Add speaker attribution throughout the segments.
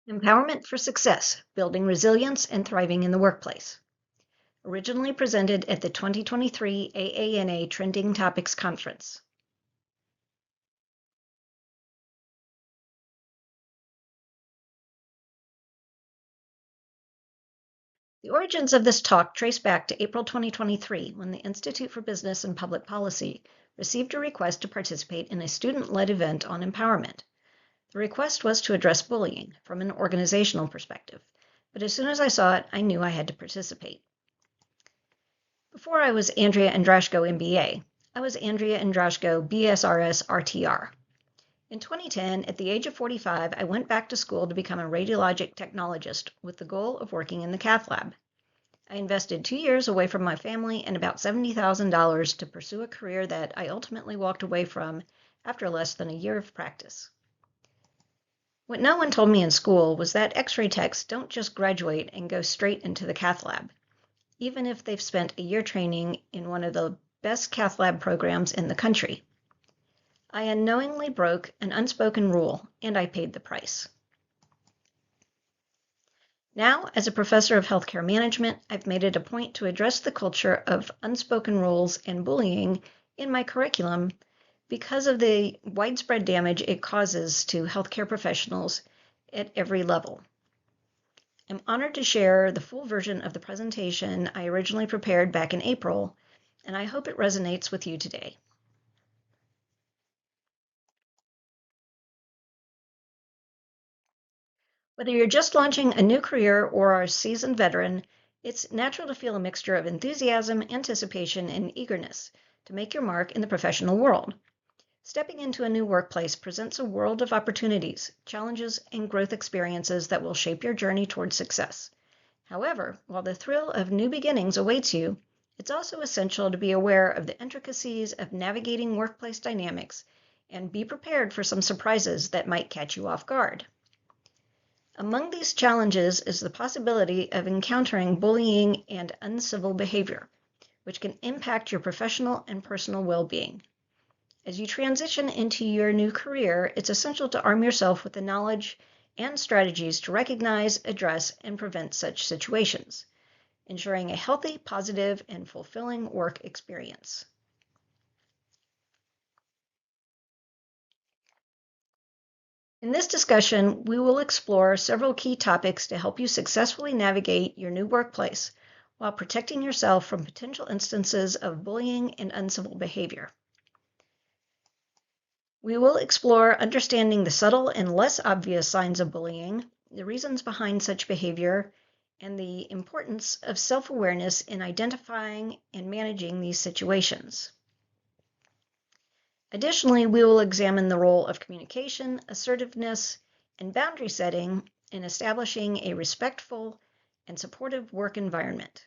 Speaker 1: Empowerment for Success, Building Resilience and Thriving in the Workplace. Originally presented at the 2023 AANA Trending Topics Conference. The origins of this talk trace back to April 2023, when the Institute for Business and Public Policy received a request to participate in a student-led event on empowerment. The request was to address bullying from an organizational perspective, but as soon as I saw it, I knew I had to participate. Before I was Andrea Andraschko, MBA, I was Andrea Andraschko, BSRS RTR. In 2010, at the age of 45, I went back to school to become a radiologic technologist with the goal of working in the cath lab. I invested 2 years away from my family and about $70,000 to pursue a career that I ultimately walked away from after less than a year of practice. What no one told me in school was that X-ray techs don't just graduate and go straight into the cath lab, even if they've spent a year training in one of the best cath lab programs in the country. I unknowingly broke an unspoken rule, and I paid the price. Now, as a professor of healthcare management, I've made it a point to address the culture of unspoken rules and bullying in my curriculum because of the widespread damage it causes to healthcare professionals at every level. I'm honored to share the full version of the presentation I originally prepared back in April, and I hope it resonates with you today. Whether you're just launching a new career or are a seasoned veteran, it's natural to feel a mixture of enthusiasm, anticipation, and eagerness to make your mark in the professional world. Stepping into a new workplace presents a world of opportunities, challenges, and growth experiences that will shape your journey towards success. However, while the thrill of new beginnings awaits you, it's also essential to be aware of the intricacies of navigating workplace dynamics and be prepared for some surprises that might catch you off guard. Among these challenges is the possibility of encountering bullying and uncivil behavior, which can impact your professional and personal well-being. As you transition into your new career, it's essential to arm yourself with the knowledge and strategies to recognize, address, and prevent such situations, ensuring a healthy, positive, and fulfilling work experience. In this discussion, we will explore several key topics to help you successfully navigate your new workplace while protecting yourself from potential instances of bullying and uncivil behavior. We will explore understanding the subtle and less obvious signs of bullying, the reasons behind such behavior, and the importance of self-awareness in identifying and managing these situations. Additionally, we will examine the role of communication, assertiveness, and boundary setting in establishing a respectful and supportive work environment.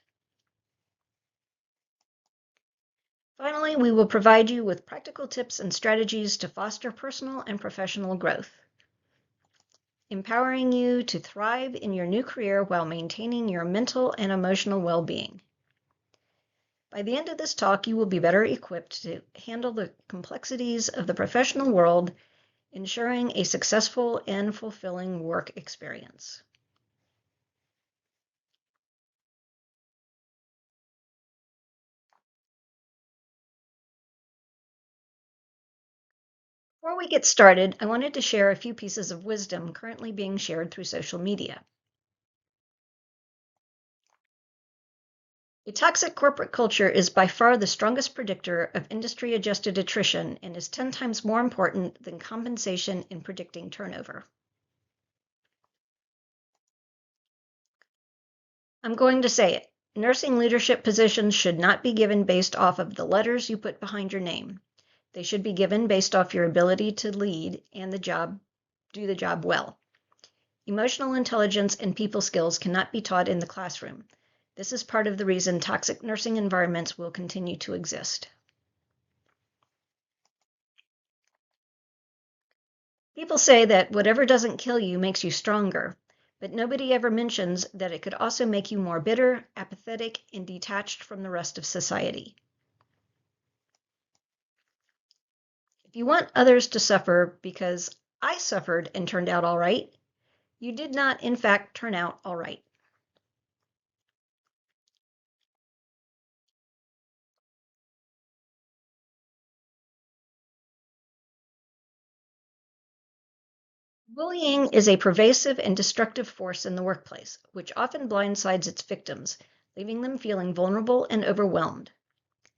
Speaker 1: Finally, we will provide you with practical tips and strategies to foster personal and professional growth, empowering you to thrive in your new career while maintaining your mental and emotional well-being. By the end of this talk, you will be better equipped to handle the complexities of the professional world, ensuring a successful and fulfilling work experience. Before we get started, I wanted to share a few pieces of wisdom currently being shared through social media. A toxic corporate culture is by far the strongest predictor of industry-adjusted attrition and is 10 times more important than compensation in predicting turnover. I'm going to say it. Nursing leadership positions should not be given based off of the letters you put behind your name. They should be given based off your ability to lead and do the job well. Emotional intelligence and people skills cannot be taught in the classroom. This is part of the reason toxic nursing environments will continue to exist. People say that whatever doesn't kill you makes you stronger, but nobody ever mentions that it could also make you more bitter, apathetic, and detached from the rest of society. If you want others to suffer because I suffered and turned out all right, You did not, in fact, turn out all right. Bullying is a pervasive and destructive force in the workplace, which often blindsides its victims, leaving them feeling vulnerable and overwhelmed.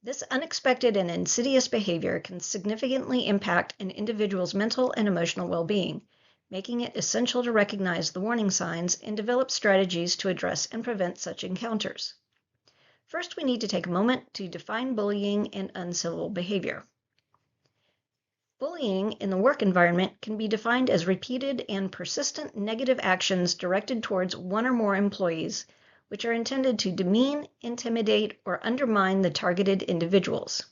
Speaker 1: This unexpected and insidious behavior can significantly impact an individual's mental and emotional well-being, making it essential to recognize the warning signs and develop strategies to address and prevent such encounters. First, we need to take a moment to define bullying and uncivil behavior. Bullying in the work environment can be defined as repeated and persistent negative actions directed towards one or more employees, which are intended to demean, intimidate, or undermine the targeted individuals.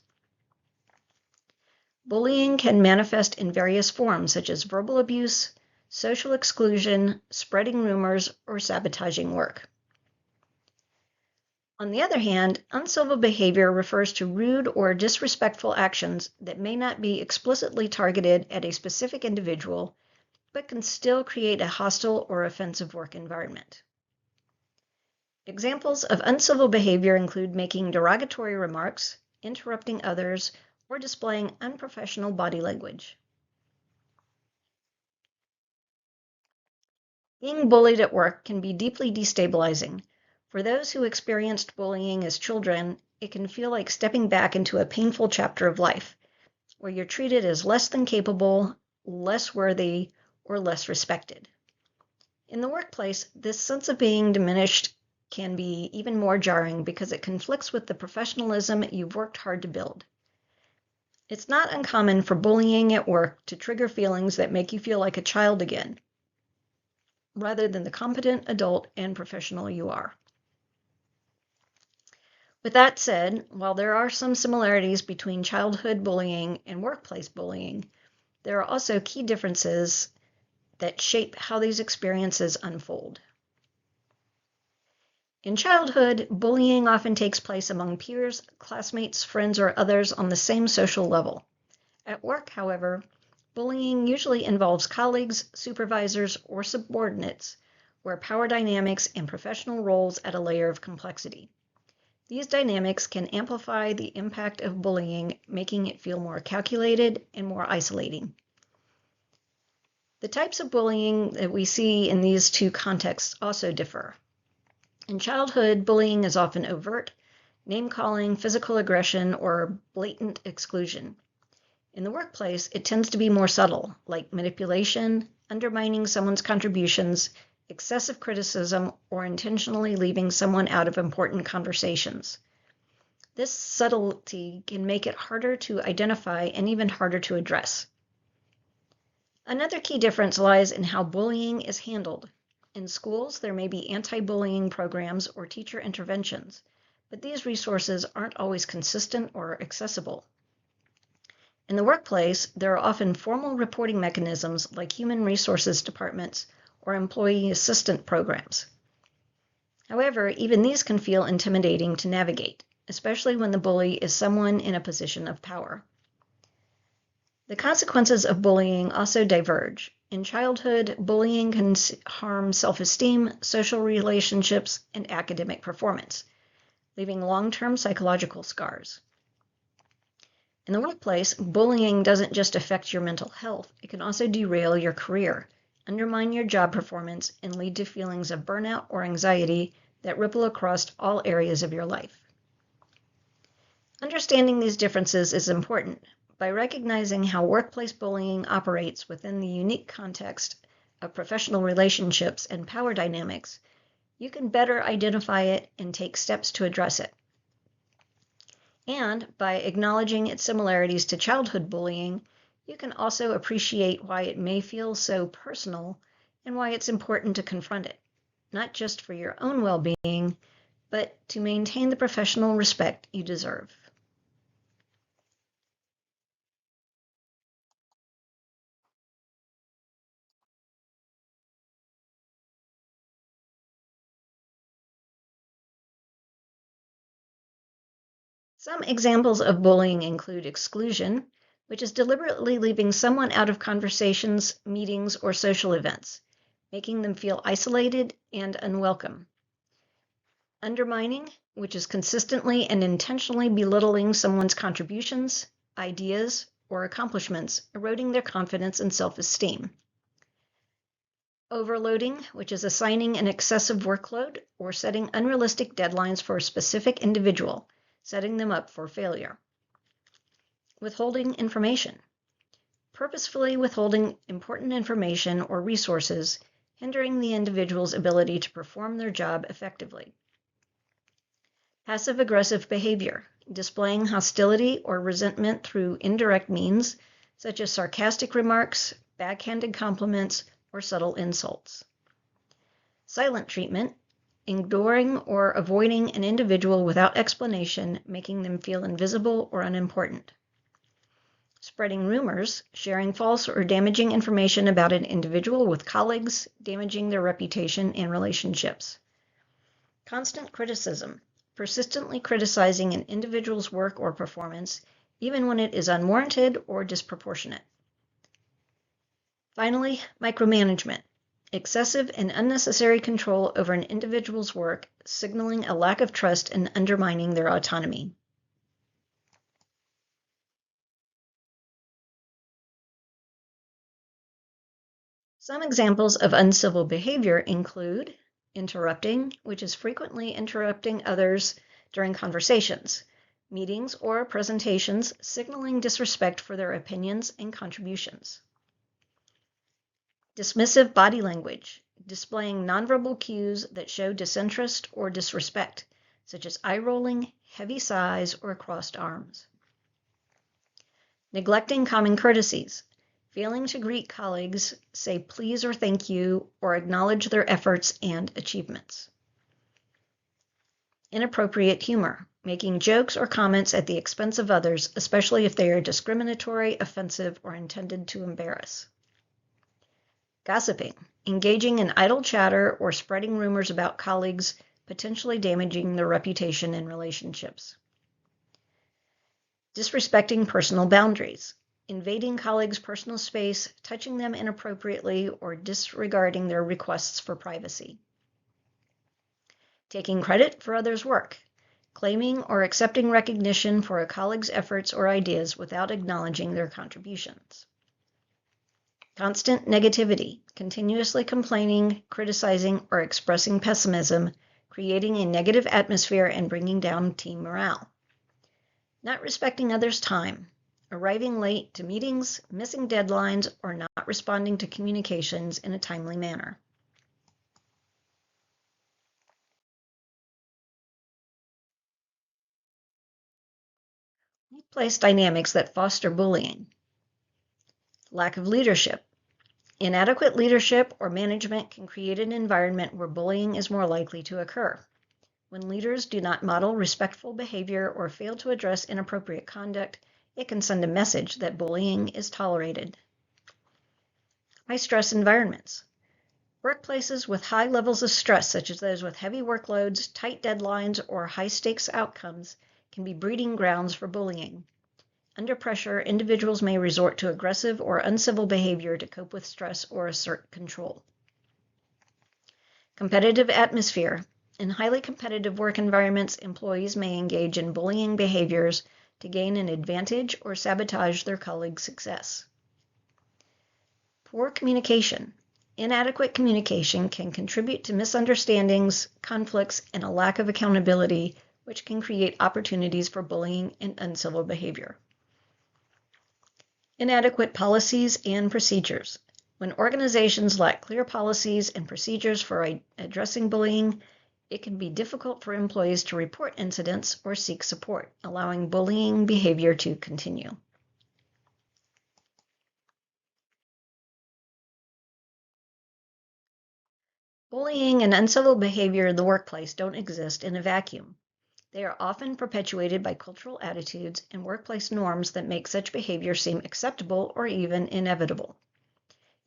Speaker 1: Bullying can manifest in various forms, such as verbal abuse, social exclusion, spreading rumors, or sabotaging work. On the other hand, uncivil behavior refers to rude or disrespectful actions that may not be explicitly targeted at a specific individual, but can still create a hostile or offensive work environment. Examples of uncivil behavior include making derogatory remarks, interrupting others, or displaying unprofessional body language. Being bullied at work can be deeply destabilizing. For those who experienced bullying as children, it can feel like stepping back into a painful chapter of life, where you're treated as less than capable, less worthy, or less respected. In the workplace, this sense of being diminished can be even more jarring because it conflicts with the professionalism you've worked hard to build. It's not uncommon for bullying at work to trigger feelings that make you feel like a child again, rather than the competent adult and professional you are. With that said, while there are some similarities between childhood bullying and workplace bullying, there are also key differences that shape how these experiences unfold. In childhood, bullying often takes place among peers, classmates, friends, or others on the same social level. At work, however, bullying usually involves colleagues, supervisors, or subordinates, where power dynamics and professional roles add a layer of complexity. These dynamics can amplify the impact of bullying, making it feel more calculated and more isolating. The types of bullying that we see in these two contexts also differ. In childhood, bullying is often overt, name-calling, physical aggression, or blatant exclusion. In the workplace, it tends to be more subtle, like manipulation, undermining someone's contributions, excessive criticism, or intentionally leaving someone out of important conversations. This subtlety can make it harder to identify and even harder to address. Another key difference lies in how bullying is handled. In schools, there may be anti-bullying programs or teacher interventions, but these resources aren't always consistent or accessible. In the workplace, there are often formal reporting mechanisms like human resources departments or employee assistant programs. However, even these can feel intimidating to navigate, especially when the bully is someone in a position of power. The consequences of bullying also diverge. In childhood, bullying can harm self-esteem, social relationships, and academic performance, leaving long-term psychological scars. In the workplace, bullying doesn't just affect your mental health, it can also derail your career, undermine your job performance, and lead to feelings of burnout or anxiety that ripple across all areas of your life. Understanding these differences is important. By recognizing how workplace bullying operates within the unique context of professional relationships and power dynamics, you can better identify it and take steps to address it. And by acknowledging its similarities to childhood bullying, you can also appreciate why it may feel so personal and why it's important to confront it, not just for your own well-being, but to maintain the professional respect you deserve. Some examples of bullying include exclusion, which is deliberately leaving someone out of conversations, meetings, or social events. making them feel isolated and unwelcome. Undermining, which is consistently and intentionally belittling someone's contributions, ideas, or accomplishments, eroding their confidence and self-esteem. Overloading, which is assigning an excessive workload or setting unrealistic deadlines for a specific individual, setting them up for failure. Withholding information. Purposefully withholding important information or resources, hindering the individual's ability to perform their job effectively. Passive-aggressive behavior, displaying hostility or resentment through indirect means, such as sarcastic remarks, backhanded compliments, or subtle insults. Silent treatment, ignoring or avoiding an individual without explanation, making them feel invisible or unimportant. Spreading rumors, sharing false or damaging information about an individual with colleagues, damaging their reputation and relationships. Constant criticism, persistently criticizing an individual's work or performance, even when it is unwarranted or disproportionate. Finally, micromanagement, excessive and unnecessary control over an individual's work, signaling a lack of trust and undermining their autonomy. Some examples of uncivil behavior include interrupting, which is frequently interrupting others during conversations, meetings, or presentations, signaling disrespect for their opinions and contributions. Dismissive body language, displaying nonverbal cues that show disinterest or disrespect, such as eye rolling, heavy sighs, or crossed arms. Neglecting common courtesies, failing to greet colleagues, say please or thank you, or acknowledge their efforts and achievements. Inappropriate humor, making jokes or comments at the expense of others, especially if they are discriminatory, offensive, or intended to embarrass. Gossiping, engaging in idle chatter or spreading rumors about colleagues, potentially damaging their reputation and relationships. Disrespecting personal boundaries, invading colleagues' personal space, touching them inappropriately, or disregarding their requests for privacy. Taking credit for others' work, claiming or accepting recognition for a colleague's efforts or ideas without acknowledging their contributions. Constant negativity, continuously complaining, criticizing, or expressing pessimism, creating a negative atmosphere and bringing down team morale. Not respecting others' time, arriving late to meetings, missing deadlines, or not responding to communications in a timely manner. Workplace dynamics that foster bullying. Lack of leadership. Inadequate leadership or management can create an environment where bullying is more likely to occur. When leaders do not model respectful behavior or fail to address inappropriate conduct, it can send a message that bullying is tolerated. High-stress environments. Workplaces with high levels of stress, such as those with heavy workloads, tight deadlines, or high-stakes outcomes, can be breeding grounds for bullying. Under pressure, individuals may resort to aggressive or uncivil behavior to cope with stress or assert control. Competitive atmosphere. In highly competitive work environments, employees may engage in bullying behaviors to gain an advantage or sabotage their colleagues' success. Poor communication. Inadequate communication can contribute to misunderstandings, conflicts, and a lack of accountability, which can create opportunities for bullying and uncivil behavior. Inadequate policies and procedures. When organizations lack clear policies and procedures for addressing bullying, it can be difficult for employees to report incidents or seek support, allowing bullying behavior to continue. Bullying and uncivil behavior in the workplace don't exist in a vacuum. They are often perpetuated by cultural attitudes and workplace norms that make such behavior seem acceptable or even inevitable.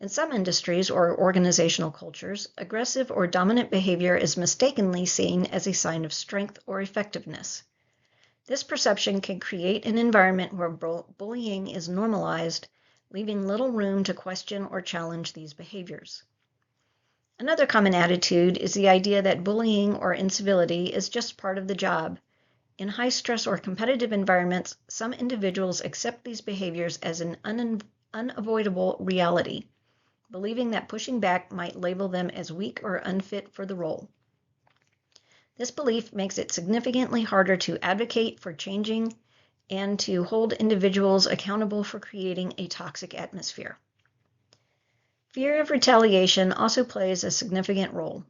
Speaker 1: In some industries or organizational cultures, aggressive or dominant behavior is mistakenly seen as a sign of strength or effectiveness. This perception can create an environment where bullying is normalized, leaving little room to question or challenge these behaviors. Another common attitude is the idea that bullying or incivility is just part of the job. In high-stress or competitive environments, some individuals accept these behaviors as an unavoidable reality, believing that pushing back might label them as weak or unfit for the role. This belief makes it significantly harder to advocate for changing and to hold individuals accountable for creating a toxic atmosphere. Fear of retaliation also plays a significant role.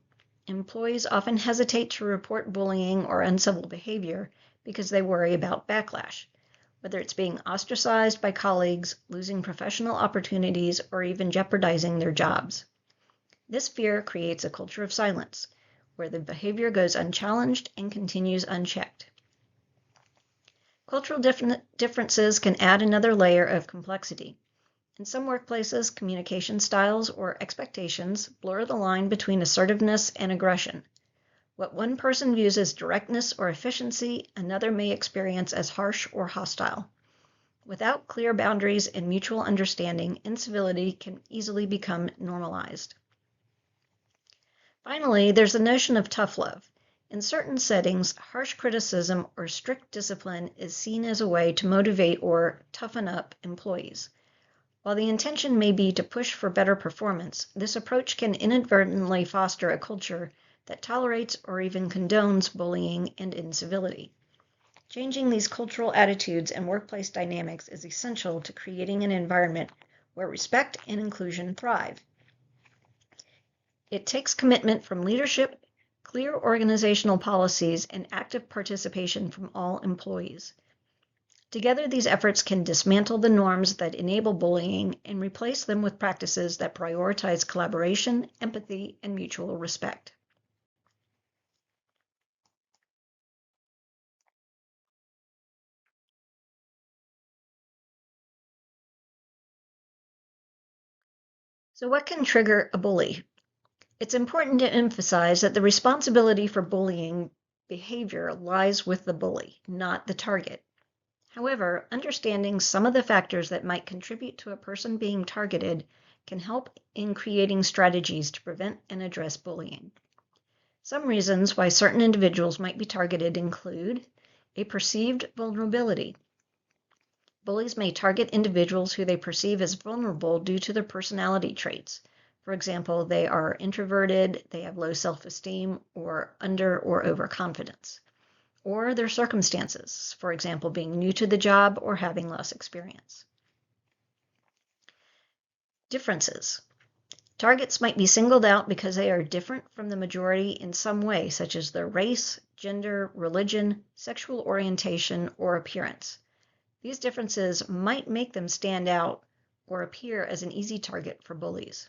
Speaker 1: Employees often hesitate to report bullying or uncivil behavior because they worry about backlash, whether it's being ostracized by colleagues, losing professional opportunities, or even jeopardizing their jobs. This fear creates a culture of silence, where the behavior goes unchallenged and continues unchecked. Cultural differences can add another layer of complexity. In some workplaces, communication styles or expectations blur the line between assertiveness and aggression. What one person views as directness or efficiency, another may experience as harsh or hostile. Without clear boundaries and mutual understanding, incivility can easily become normalized. Finally, there's the notion of tough love. In certain settings, harsh criticism or strict discipline is seen as a way to motivate or toughen up employees. While the intention may be to push for better performance, this approach can inadvertently foster a culture that tolerates or even condones bullying and incivility. Changing these cultural attitudes and workplace dynamics is essential to creating an environment where respect and inclusion thrive. It takes commitment from leadership, clear organizational policies, and active participation from all employees. Together, these efforts can dismantle the norms that enable bullying and replace them with practices that prioritize collaboration, empathy, and mutual respect. So, what can trigger a bully? It's important to emphasize that the responsibility for bullying behavior lies with the bully, not the target. However, understanding some of the factors that might contribute to a person being targeted can help in creating strategies to prevent and address bullying. Some reasons why certain individuals might be targeted include a perceived vulnerability. Bullies may target individuals who they perceive as vulnerable due to their personality traits. For example, they are introverted, they have low self-esteem, or under or overconfidence. Or their circumstances, for example, being new to the job or having less experience. Differences. Targets might be singled out because they are different from the majority in some way, such as their race, gender, religion, sexual orientation, or appearance. These differences might make them stand out or appear as an easy target for bullies.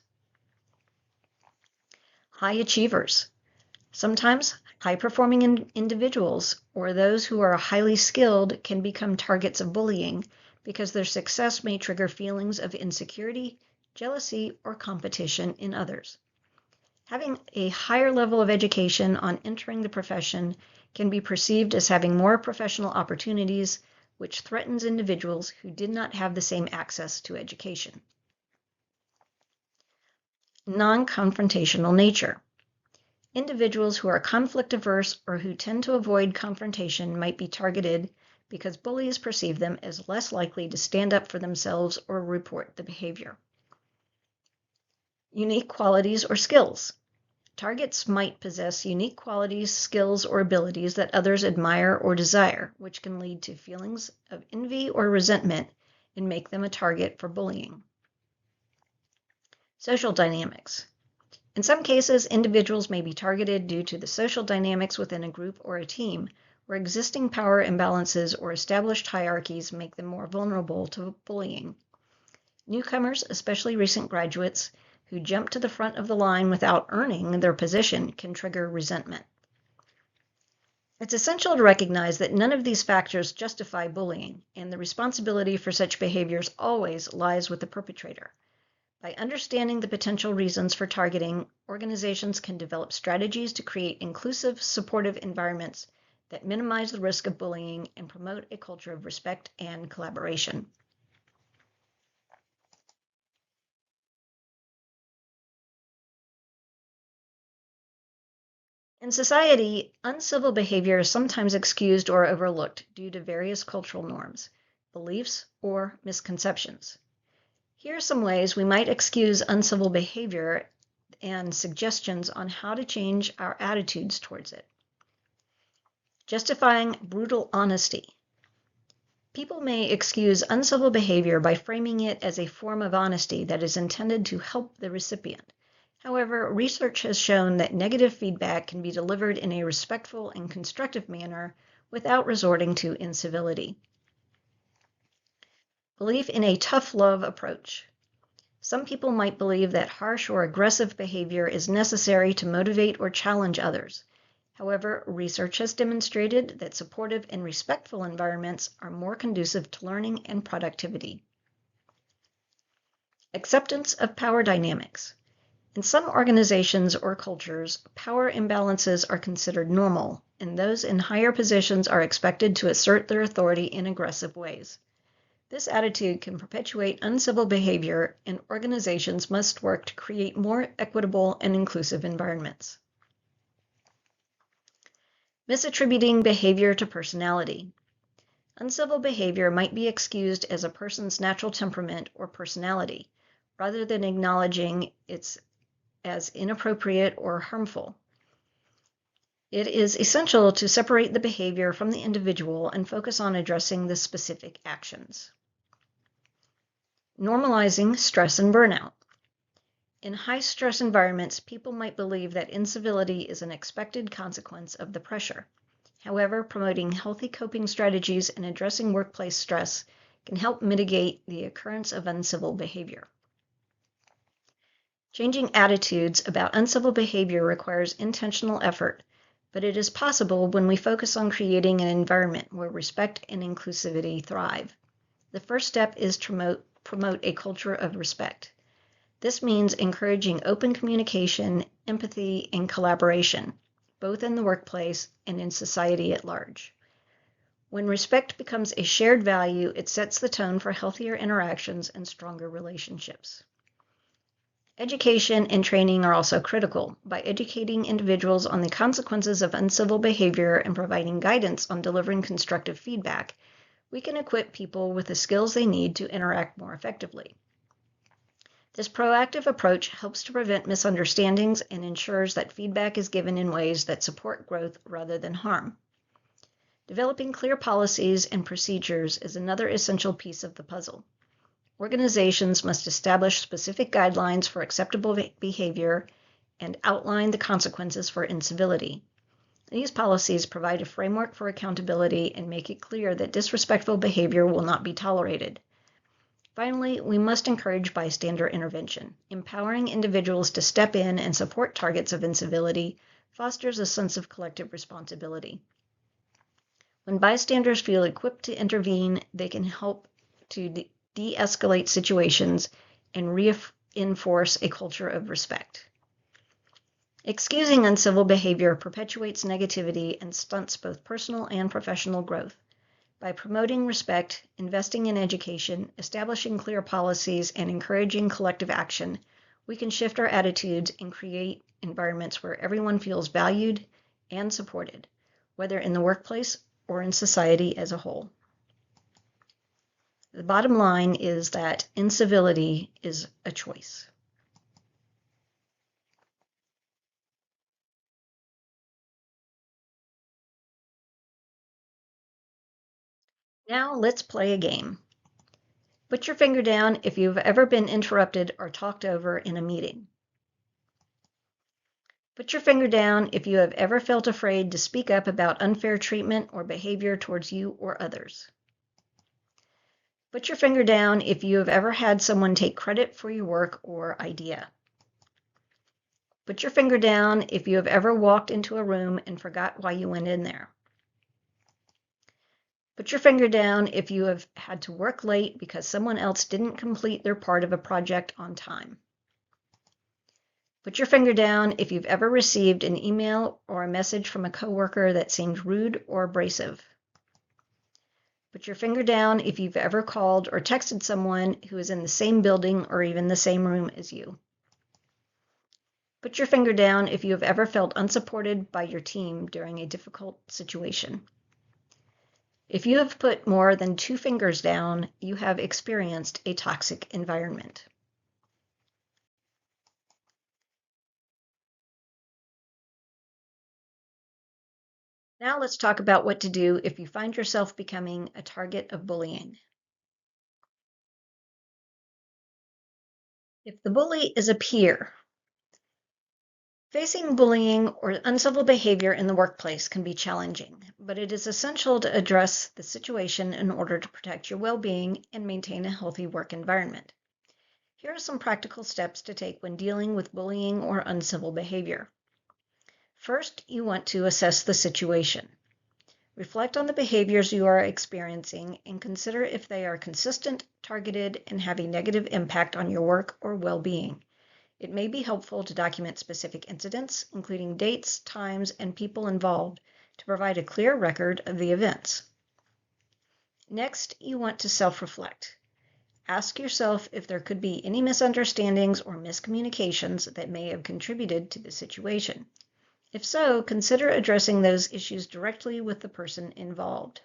Speaker 1: High achievers. Sometimes high-performing individuals or those who are highly skilled can become targets of bullying because their success may trigger feelings of insecurity, jealousy, or competition in others. Having a higher level of education on entering the profession can be perceived as having more professional opportunities, which threatens individuals who did not have the same access to education. Non-confrontational nature. Individuals who are conflict averse or who tend to avoid confrontation might be targeted because bullies perceive them as less likely to stand up for themselves or report the behavior. Unique qualities or skills. Targets might possess unique qualities, skills, or abilities that others admire or desire, which can lead to feelings of envy or resentment and make them a target for bullying. Social dynamics. In some cases, individuals may be targeted due to the social dynamics within a group or a team, where existing power imbalances or established hierarchies make them more vulnerable to bullying. Newcomers, especially recent graduates, who jump to the front of the line without earning their position can trigger resentment. It's essential to recognize that none of these factors justify bullying, and the responsibility for such behaviors always lies with the perpetrator. By understanding the potential reasons for targeting, organizations can develop strategies to create inclusive, supportive environments that minimize the risk of bullying and promote a culture of respect and collaboration. In society, uncivil behavior is sometimes excused or overlooked due to various cultural norms, beliefs, or misconceptions. Here are some ways we might excuse uncivil behavior and suggestions on how to change our attitudes towards it. Justifying brutal honesty. People may excuse uncivil behavior by framing it as a form of honesty that is intended to help the recipient. However, research has shown that negative feedback can be delivered in a respectful and constructive manner without resorting to incivility. Belief in a tough love approach. Some people might believe that harsh or aggressive behavior is necessary to motivate or challenge others. However, research has demonstrated that supportive and respectful environments are more conducive to learning and productivity. Acceptance of power dynamics. In some organizations or cultures, power imbalances are considered normal, and those in higher positions are expected to assert their authority in aggressive ways. This attitude can perpetuate uncivil behavior, and organizations must work to create more equitable and inclusive environments. Misattributing behavior to personality. Uncivil behavior might be excused as a person's natural temperament or personality, rather than acknowledging it as inappropriate or harmful. It is essential to separate the behavior from the individual and focus on addressing the specific actions. Normalizing stress and burnout. In high-stress environments, people might believe that incivility is an expected consequence of the pressure. However, promoting healthy coping strategies and addressing workplace stress can help mitigate the occurrence of uncivil behavior. Changing attitudes about uncivil behavior requires intentional effort, but it is possible when we focus on creating an environment where respect and inclusivity thrive. The first step is to promote a culture of respect. This means encouraging open communication, empathy, and collaboration, both in the workplace and in society at large. When respect becomes a shared value, it sets the tone for healthier interactions and stronger relationships. Education and training are also critical. By educating individuals on the consequences of uncivil behavior and providing guidance on delivering constructive feedback, we can equip people with the skills they need to interact more effectively. This proactive approach helps to prevent misunderstandings and ensures that feedback is given in ways that support growth rather than harm. Developing clear policies and procedures is another essential piece of the puzzle. Organizations must establish specific guidelines for acceptable behavior and outline the consequences for incivility. These policies provide a framework for accountability and make it clear that disrespectful behavior will not be tolerated. Finally, we must encourage bystander intervention. Empowering individuals to step in and support targets of incivility fosters a sense of collective responsibility. When bystanders feel equipped to intervene, they can help to de-escalate situations and reinforce a culture of respect. Excusing uncivil behavior perpetuates negativity and stunts both personal and professional growth. By promoting respect, investing in education, establishing clear policies, and encouraging collective action, we can shift our attitudes and create environments where everyone feels valued and supported, whether in the workplace or in society as a whole. The bottom line is that incivility is a choice. Now let's play a game. Put your finger down if you've ever been interrupted or talked over in a meeting. Put your finger down if you have ever felt afraid to speak up about unfair treatment or behavior towards you or others. Put your finger down if you have ever had someone take credit for your work or idea. Put your finger down if you have ever walked into a room and forgot why you went in there. Put your finger down if you have had to work late because someone else didn't complete their part of a project on time. Put your finger down if you've ever received an email or a message from a coworker that seemed rude or abrasive. Put your finger down if you've ever called or texted someone who is in the same building or even the same room as you. Put your finger down if you have ever felt unsupported by your team during a difficult situation. If you have put more than 2 fingers down, you have experienced a toxic environment. Now let's talk about what to do if you find yourself becoming a target of bullying. If the bully is a peer, facing bullying or uncivil behavior in the workplace can be challenging, but it is essential to address the situation in order to protect your well-being and maintain a healthy work environment. Here are some practical steps to take when dealing with bullying or uncivil behavior. First, you want to assess the situation. Reflect on the behaviors you are experiencing and consider if they are consistent, targeted, and have a negative impact on your work or well-being. It may be helpful to document specific incidents, including dates, times, and people involved, to provide a clear record of the events. Next, you want to self-reflect. Ask yourself if there could be any misunderstandings or miscommunications that may have contributed to the situation. If so, consider addressing those issues directly with the person involved.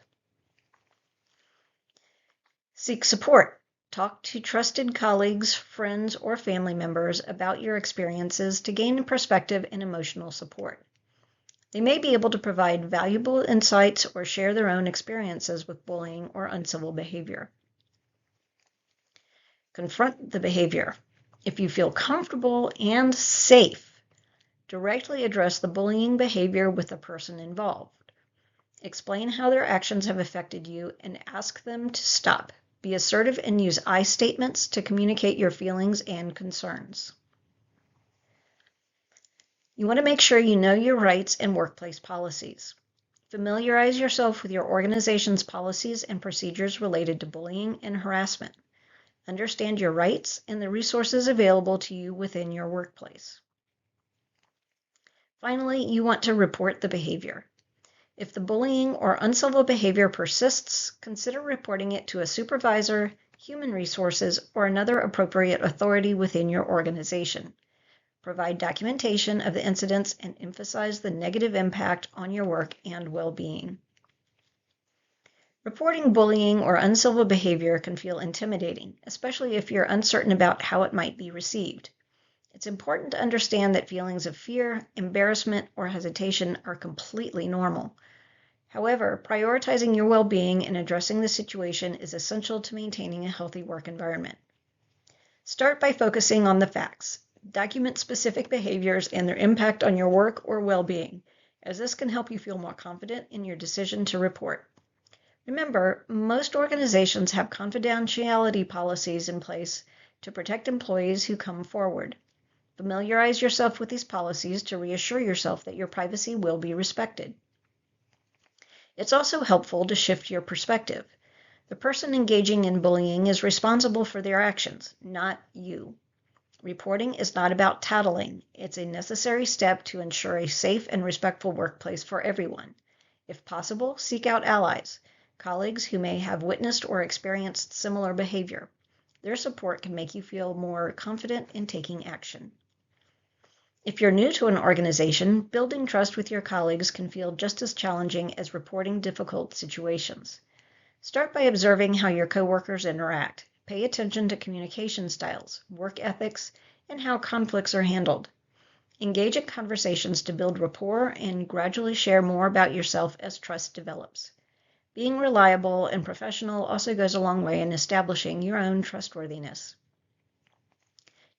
Speaker 1: Seek support. Talk to trusted colleagues, friends, or family members about your experiences to gain perspective and emotional support. They may be able to provide valuable insights or share their own experiences with bullying or uncivil behavior. Confront the behavior. If you feel comfortable and safe, directly address the bullying behavior with the person involved. Explain how their actions have affected you and ask them to stop. Be assertive and use I statements to communicate your feelings and concerns. You want to make sure you know your rights and workplace policies. Familiarize yourself with your organization's policies and procedures related to bullying and harassment. Understand your rights and the resources available to you within your workplace. Finally, you want to report the behavior. If the bullying or uncivil behavior persists, consider reporting it to a supervisor, human resources, or another appropriate authority within your organization. Provide documentation of the incidents and emphasize the negative impact on your work and well-being. Reporting bullying or uncivil behavior can feel intimidating, especially if you're uncertain about how it might be received. It's important to understand that feelings of fear, embarrassment, or hesitation are completely normal. However, prioritizing your well-being and addressing the situation is essential to maintaining a healthy work environment. Start by focusing on the facts. Document specific behaviors and their impact on your work or well-being, as this can help you feel more confident in your decision to report. Remember, most organizations have confidentiality policies in place to protect employees who come forward. Familiarize yourself with these policies to reassure yourself that your privacy will be respected. It's also helpful to shift your perspective. The person engaging in bullying is responsible for their actions, not you. Reporting is not about tattling. It's a necessary step to ensure a safe and respectful workplace for everyone. If possible, seek out allies, colleagues who may have witnessed or experienced similar behavior. Their support can make you feel more confident in taking action. If you're new to an organization, building trust with your colleagues can feel just as challenging as reporting difficult situations. Start by observing how your coworkers interact. Pay attention to communication styles, work ethics, and how conflicts are handled. Engage in conversations to build rapport and gradually share more about yourself as trust develops. Being reliable and professional also goes a long way in establishing your own trustworthiness.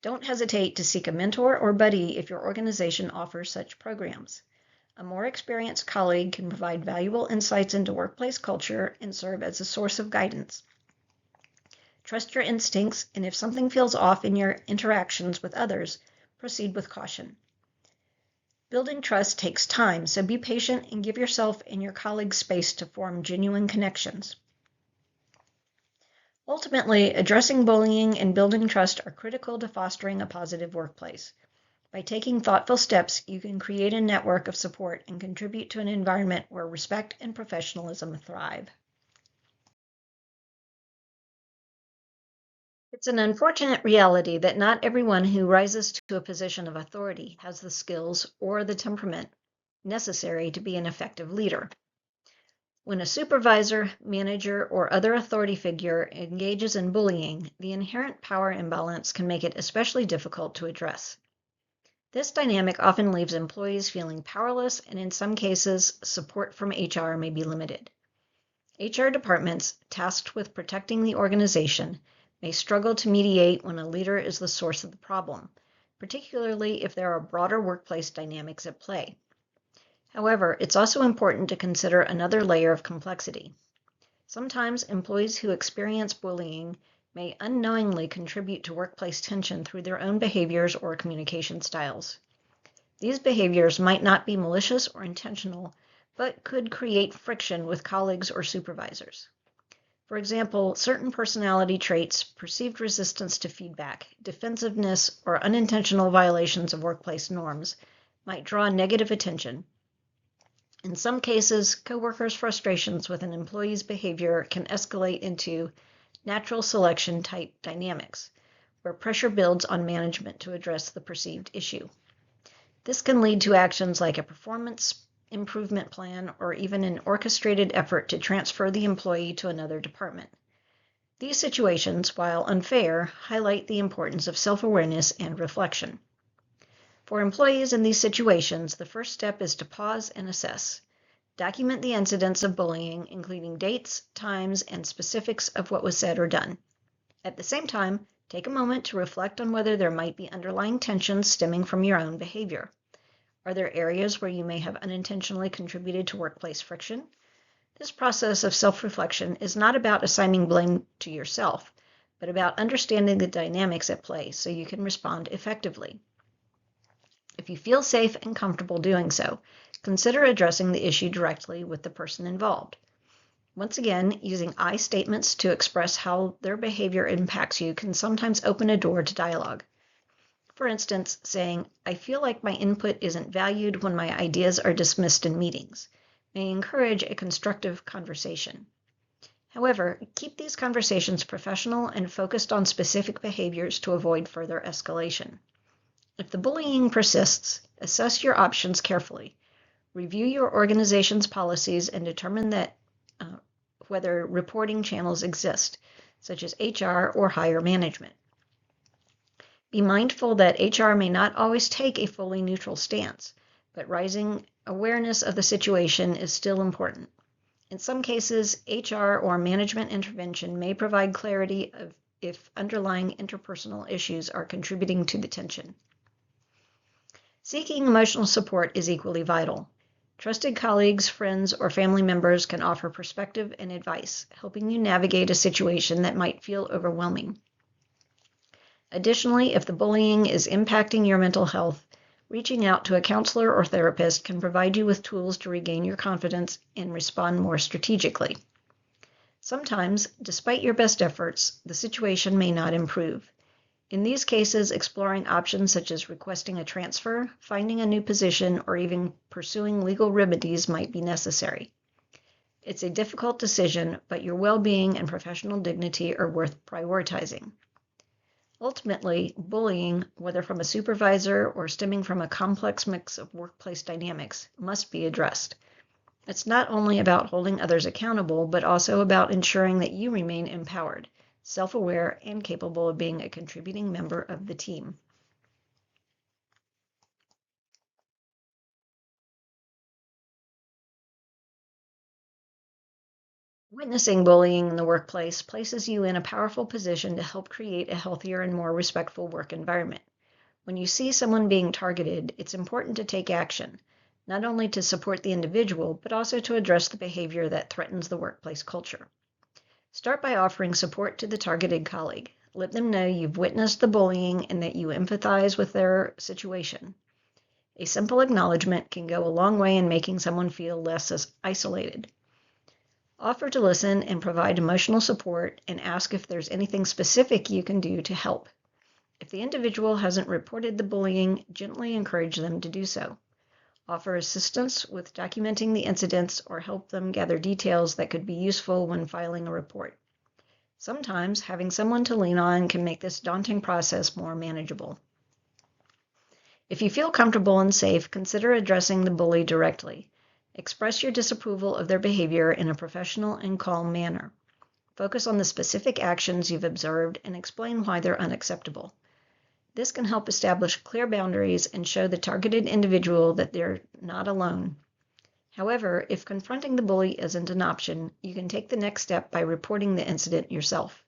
Speaker 1: Don't hesitate to seek a mentor or buddy if your organization offers such programs. A more experienced colleague can provide valuable insights into workplace culture and serve as a source of guidance. Trust your instincts, and if something feels off in your interactions with others, proceed with caution. Building trust takes time, so be patient and give yourself and your colleagues space to form genuine connections. Ultimately, addressing bullying and building trust are critical to fostering a positive workplace. By taking thoughtful steps, you can create a network of support and contribute to an environment where respect and professionalism thrive. It's an unfortunate reality that not everyone who rises to a position of authority has the skills or the temperament necessary to be an effective leader. When a supervisor, manager, or other authority figure engages in bullying, the inherent power imbalance can make it especially difficult to address. This dynamic often leaves employees feeling powerless, and in some cases, support from HR may be limited. HR departments tasked with protecting the organization may struggle to mediate when a leader is the source of the problem, particularly if there are broader workplace dynamics at play. However, it's also important to consider another layer of complexity. Sometimes employees who experience bullying may unknowingly contribute to workplace tension through their own behaviors or communication styles. These behaviors might not be malicious or intentional, but could create friction with colleagues or supervisors. For example, certain personality traits, perceived resistance to feedback, defensiveness, or unintentional violations of workplace norms might draw negative attention. In some cases, coworkers' frustrations with an employee's behavior can escalate into natural selection type dynamics, where pressure builds on management to address the perceived issue. This can lead to actions like a performance improvement plan or even an orchestrated effort to transfer the employee to another department. These situations, while unfair, highlight the importance of self-awareness and reflection. For employees in these situations, the first step is to pause and assess. Document the incidents of bullying, including dates, times, and specifics of what was said or done. At the same time, take a moment to reflect on whether there might be underlying tensions stemming from your own behavior. Are there areas where you may have unintentionally contributed to workplace friction? This process of self-reflection is not about assigning blame to yourself, but about understanding the dynamics at play so you can respond effectively. If you feel safe and comfortable doing so, consider addressing the issue directly with the person involved. Once again, using I statements to express how their behavior impacts you can sometimes open a door to dialogue. For instance, saying, "I feel like my input isn't valued when my ideas are dismissed in meetings," may encourage a constructive conversation. However, keep these conversations professional and focused on specific behaviors to avoid further escalation. If the bullying persists, assess your options carefully. Review your organization's policies and determine whether reporting channels exist, such as HR or higher management. Be mindful that HR may not always take a fully neutral stance, but raising awareness of the situation is still important. In some cases, HR or management intervention may provide clarity of if underlying interpersonal issues are contributing to the tension. Seeking emotional support is equally vital. Trusted colleagues, friends, or family members can offer perspective and advice, helping you navigate a situation that might feel overwhelming. Additionally, if the bullying is impacting your mental health, reaching out to a counselor or therapist can provide you with tools to regain your confidence and respond more strategically. Sometimes, despite your best efforts, the situation may not improve. In these cases, exploring options such as requesting a transfer, finding a new position, or even pursuing legal remedies might be necessary. It's a difficult decision, but your well-being and professional dignity are worth prioritizing. Ultimately, bullying, whether from a supervisor or stemming from a complex mix of workplace dynamics, must be addressed. It's not only about holding others accountable, but also about ensuring that you remain empowered, self-aware, and capable of being a contributing member of the team. Witnessing bullying in the workplace places you in a powerful position to help create a healthier and more respectful work environment. When you see someone being targeted, it's important to take action, not only to support the individual, but also to address the behavior that threatens the workplace culture. Start by offering support to the targeted colleague. Let them know you've witnessed the bullying and that you empathize with their situation. A simple acknowledgement can go a long way in making someone feel less isolated. Offer to listen and provide emotional support and ask if there's anything specific you can do to help. If the individual hasn't reported the bullying, gently encourage them to do so. Offer assistance with documenting the incidents or help them gather details that could be useful when filing a report. Sometimes having someone to lean on can make this daunting process more manageable. If you feel comfortable and safe, consider addressing the bully directly. Express your disapproval of their behavior in a professional and calm manner. Focus on the specific actions you've observed and explain why they're unacceptable. This can help establish clear boundaries and show the targeted individual that they're not alone. However, if confronting the bully isn't an option, you can take the next step by reporting the incident yourself.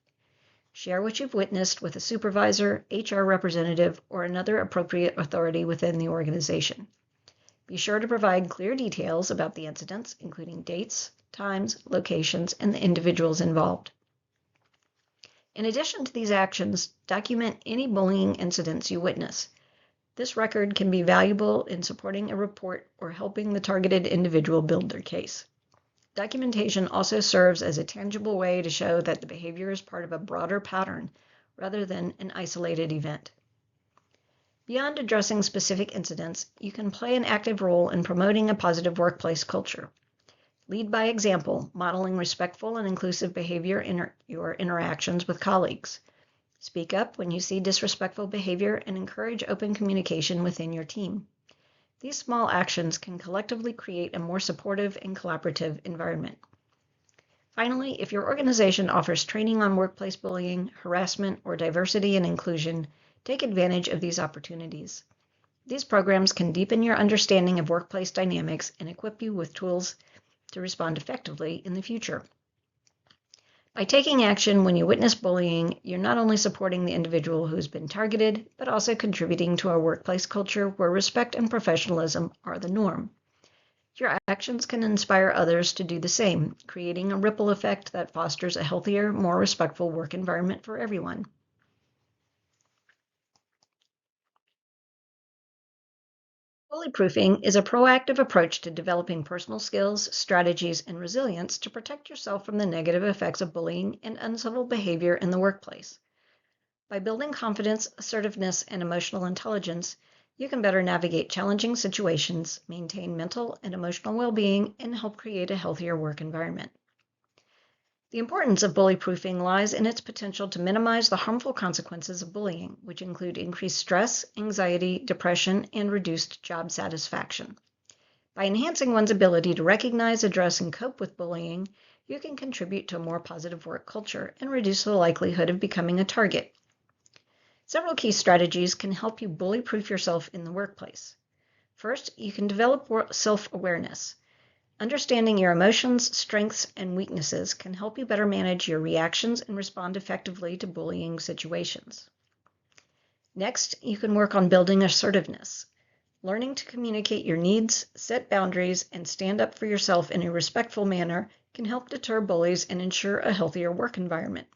Speaker 1: Share what you've witnessed with a supervisor, HR representative, or another appropriate authority within the organization. Be sure to provide clear details about the incidents, including dates, times, locations, and the individuals involved. In addition to these actions, document any bullying incidents you witness. This record can be valuable in supporting a report or helping the targeted individual build their case. Documentation also serves as a tangible way to show that the behavior is part of a broader pattern rather than an isolated event. Beyond addressing specific incidents, you can play an active role in promoting a positive workplace culture. Lead by example, modeling respectful and inclusive behavior in your interactions with colleagues. Speak up when you see disrespectful behavior and encourage open communication within your team. These small actions can collectively create a more supportive and collaborative environment. Finally, if your organization offers training on workplace bullying, harassment, or diversity and inclusion, take advantage of these opportunities. These programs can deepen your understanding of workplace dynamics and equip you with tools to respond effectively in the future. By taking action when you witness bullying, you're not only supporting the individual who's been targeted, but also contributing to a workplace culture where respect and professionalism are the norm. Your actions can inspire others to do the same, creating a ripple effect that fosters a healthier, more respectful work environment for everyone. Bullyproofing is a proactive approach to developing personal skills, strategies, and resilience to protect yourself from the negative effects of bullying and uncivil behavior in the workplace. By building confidence, assertiveness, and emotional intelligence, you can better navigate challenging situations, maintain mental and emotional well-being, and help create a healthier work environment. The importance of bullyproofing lies in its potential to minimize the harmful consequences of bullying, which include increased stress, anxiety, depression, and reduced job satisfaction. By enhancing one's ability to recognize, address, and cope with bullying, you can contribute to a more positive work culture and reduce the likelihood of becoming a target. Several key strategies can help you bullyproof yourself in the workplace. First, you can develop self-awareness. Understanding your emotions, strengths, and weaknesses can help you better manage your reactions and respond effectively to bullying situations. Next, you can work on building assertiveness. Learning to communicate your needs, set boundaries, and stand up for yourself in a respectful manner can help deter bullies and ensure a healthier work environment.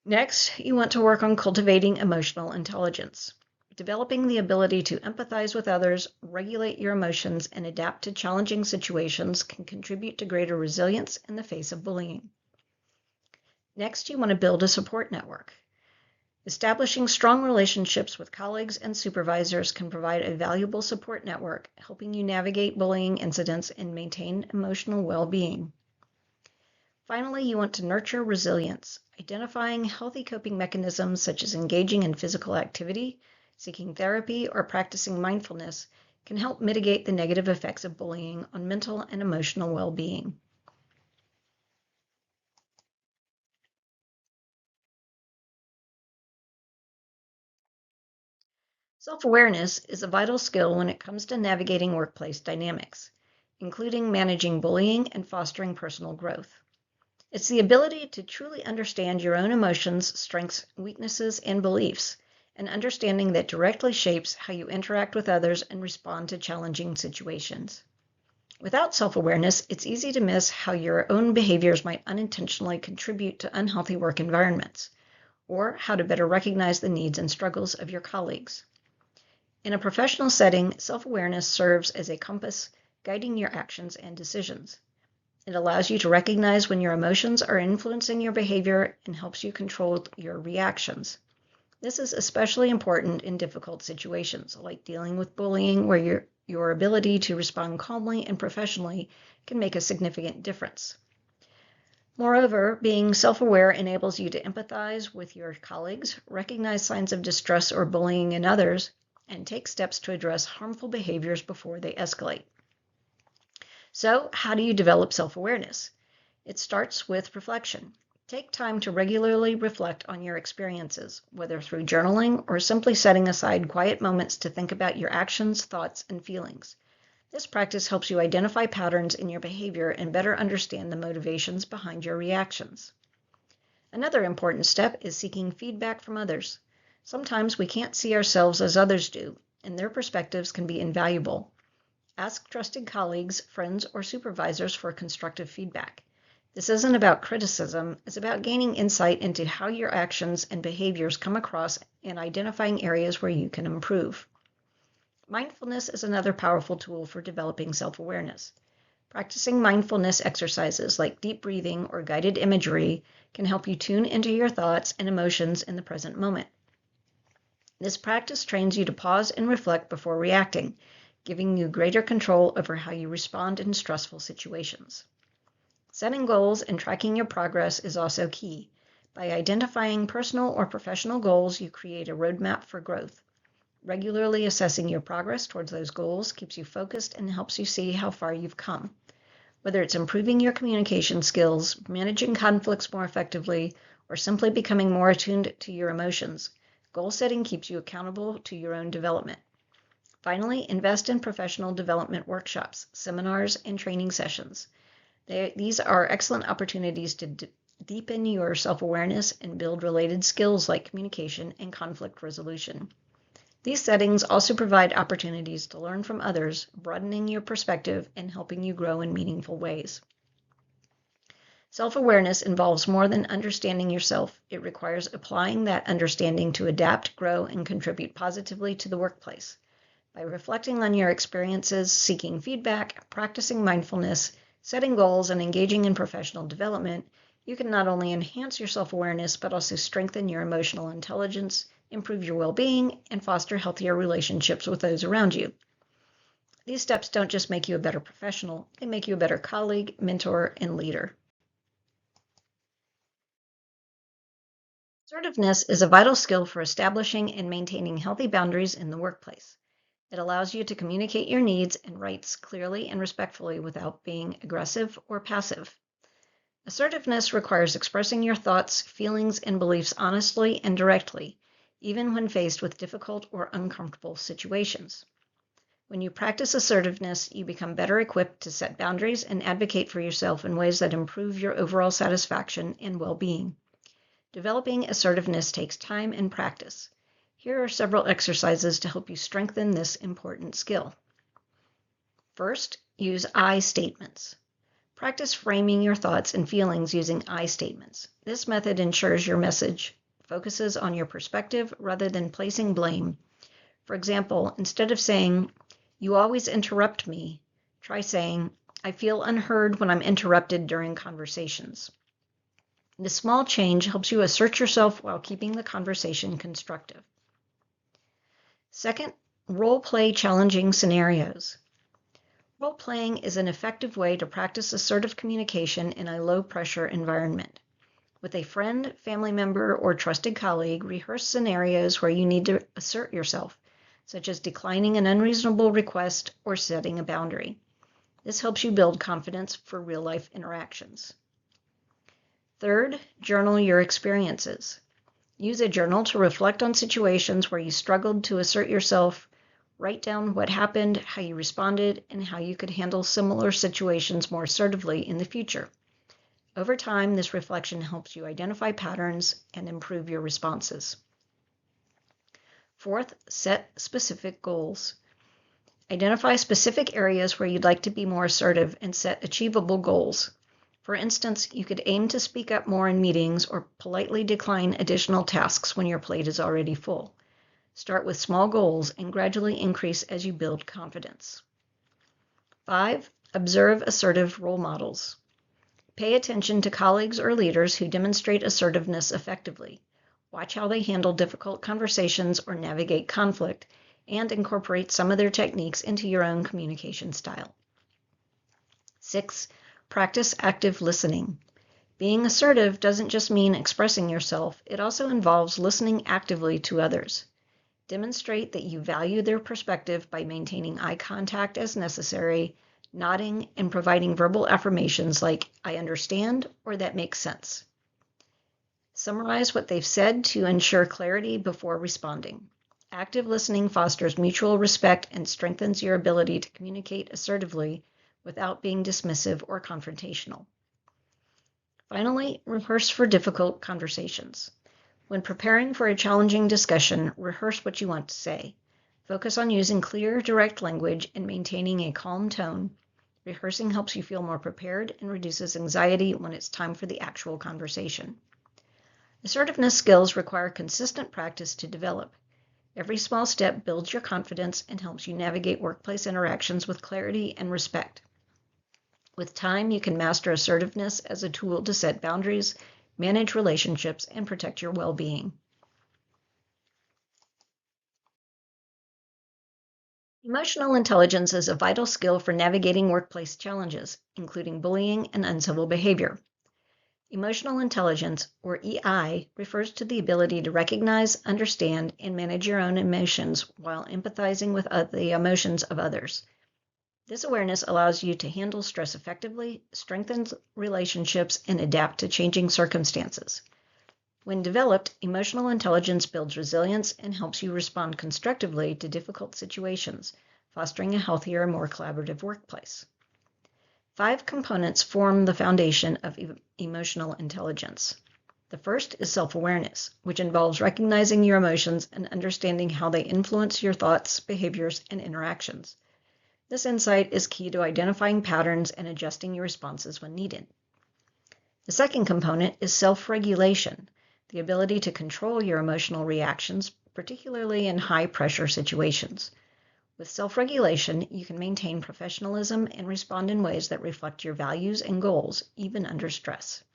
Speaker 1: Next, you want to work on cultivating emotional intelligence. Developing the ability to empathize with others, regulate your emotions, and adapt to challenging situations can contribute to greater resilience in the face of bullying. Next, you want to build a support network. Establishing strong relationships with colleagues and supervisors can provide a valuable support network, helping you navigate bullying incidents and maintain emotional well-being. Finally, you want to nurture resilience. Identifying healthy coping mechanisms such as engaging in physical activity, seeking therapy, or practicing mindfulness can help mitigate the negative effects of bullying on mental and emotional well-being. Self-awareness is a vital skill when it comes to navigating workplace dynamics, including managing bullying and fostering personal growth. It's the ability to truly understand your own emotions, strengths, weaknesses, and beliefs, and understanding that directly shapes how you interact with others and respond to challenging situations. Without self-awareness, it's easy to miss how your own behaviors might unintentionally contribute to unhealthy work environments, or how to better recognize the needs and struggles of your colleagues. In a professional setting, self-awareness serves as a compass guiding your actions and decisions. It allows you to recognize when your emotions are influencing your behavior and helps you control your reactions. This is especially important in difficult situations, like dealing with bullying, where your ability to respond calmly and professionally can make a significant difference. Moreover, being self-aware enables you to empathize with your colleagues, recognize signs of distress or bullying in others, and take steps to address harmful behaviors before they escalate. So, how do you develop self-awareness? It starts with reflection. Take time to regularly reflect on your experiences, whether through journaling or simply setting aside quiet moments to think about your actions, thoughts, and feelings. This practice helps you identify patterns in your behavior and better understand the motivations behind your reactions. Another important step is seeking feedback from others. Sometimes we can't see ourselves as others do, and their perspectives can be invaluable. Ask trusted colleagues, friends, or supervisors for constructive feedback. This isn't about criticism, it's about gaining insight into how your actions and behaviors come across and identifying areas where you can improve. Mindfulness is another powerful tool for developing self-awareness. Practicing mindfulness exercises like deep breathing or guided imagery can help you tune into your thoughts and emotions in the present moment. This practice trains you to pause and reflect before reacting, giving you greater control over how you respond in stressful situations. Setting goals and tracking your progress is also key. By identifying personal or professional goals, you create a roadmap for growth. Regularly assessing your progress towards those goals keeps you focused and helps you see how far you've come. Whether it's improving your communication skills, managing conflicts more effectively, or simply becoming more attuned to your emotions, goal setting keeps you accountable to your own development. Finally, invest in professional development workshops, seminars, and training sessions. These are excellent opportunities to deepen your self-awareness and build related skills like communication and conflict resolution. These settings also provide opportunities to learn from others, broadening your perspective and helping you grow in meaningful ways. Self-awareness involves more than understanding yourself. It requires applying that understanding to adapt, grow, and contribute positively to the workplace. By reflecting on your experiences, seeking feedback, practicing mindfulness, setting goals, and engaging in professional development, you can not only enhance your self-awareness, but also strengthen your emotional intelligence, improve your well-being, and foster healthier relationships with those around you. These steps don't just make you a better professional, they make you a better colleague, mentor, and leader. Assertiveness is a vital skill for establishing and maintaining healthy boundaries in the workplace. It allows you to communicate your needs and rights clearly and respectfully without being aggressive or passive. Assertiveness requires expressing your thoughts, feelings, and beliefs honestly and directly, even when faced with difficult or uncomfortable situations. When you practice assertiveness, you become better equipped to set boundaries and advocate for yourself in ways that improve your overall satisfaction and well-being. Developing assertiveness takes time and practice. Here are several exercises to help you strengthen this important skill. First, use I statements. Practice framing your thoughts and feelings using I statements. This method ensures your message focuses on your perspective rather than placing blame. For example, instead of saying, "You always interrupt me," try saying, "I feel unheard when I'm interrupted during conversations." This small change helps you assert yourself while keeping the conversation constructive. Second, role-play challenging scenarios. Role-playing is an effective way to practice assertive communication in a low-pressure environment. With a friend, family member, or trusted colleague, rehearse scenarios where you need to assert yourself, such as declining an unreasonable request or setting a boundary. This helps you build confidence for real-life interactions. Third, journal your experiences. Use a journal to reflect on situations where you struggled to assert yourself. Write down what happened, how you responded, and how you could handle similar situations more assertively in the future. Over time, this reflection helps you identify patterns and improve your responses. Fourth, set specific goals. Identify specific areas where you'd like to be more assertive and set achievable goals. For instance, you could aim to speak up more in meetings or politely decline additional tasks when your plate is already full. Start with small goals and gradually increase as you build confidence. 5. Observe assertive role models. Pay attention to colleagues or leaders who demonstrate assertiveness effectively. Watch how they handle difficult conversations or navigate conflict, and incorporate some of their techniques into your own communication style. 6. Practice active listening. Being assertive doesn't just mean expressing yourself, it also involves listening actively to others. Demonstrate that you value their perspective by maintaining eye contact as necessary, nodding, and providing verbal affirmations like, "I understand," or "that makes sense." Summarize what they've said to ensure clarity before responding. Active listening fosters mutual respect and strengthens your ability to communicate assertively without being dismissive or confrontational. Finally, rehearse for difficult conversations. When preparing for a challenging discussion, rehearse what you want to say. Focus on using clear, direct language and maintaining a calm tone. Rehearsing helps you feel more prepared and reduces anxiety when it's time for the actual conversation. Assertiveness skills require consistent practice to develop. Every small step builds your confidence and helps you navigate workplace interactions with clarity and respect. With time, you can master assertiveness as a tool to set boundaries, manage relationships, and protect your well-being. Emotional intelligence is a vital skill for navigating workplace challenges, including bullying and uncivil behavior. Emotional intelligence, or EI, refers to the ability to recognize, understand, and manage your own emotions while empathizing with the emotions of others. This awareness allows you to handle stress effectively, strengthens relationships, and adapt to changing circumstances. When developed, emotional intelligence builds resilience and helps you respond constructively to difficult situations, fostering a healthier and more collaborative workplace. 5 components form the foundation of emotional intelligence. The first is self-awareness, which involves recognizing your emotions and understanding how they influence your thoughts, behaviors, and interactions. This insight is key to identifying patterns and adjusting your responses when needed. The second component is self-regulation, the ability to control your emotional reactions, particularly in high-pressure situations. With self-regulation, you can maintain professionalism and respond in ways that reflect your values and goals, even under stress.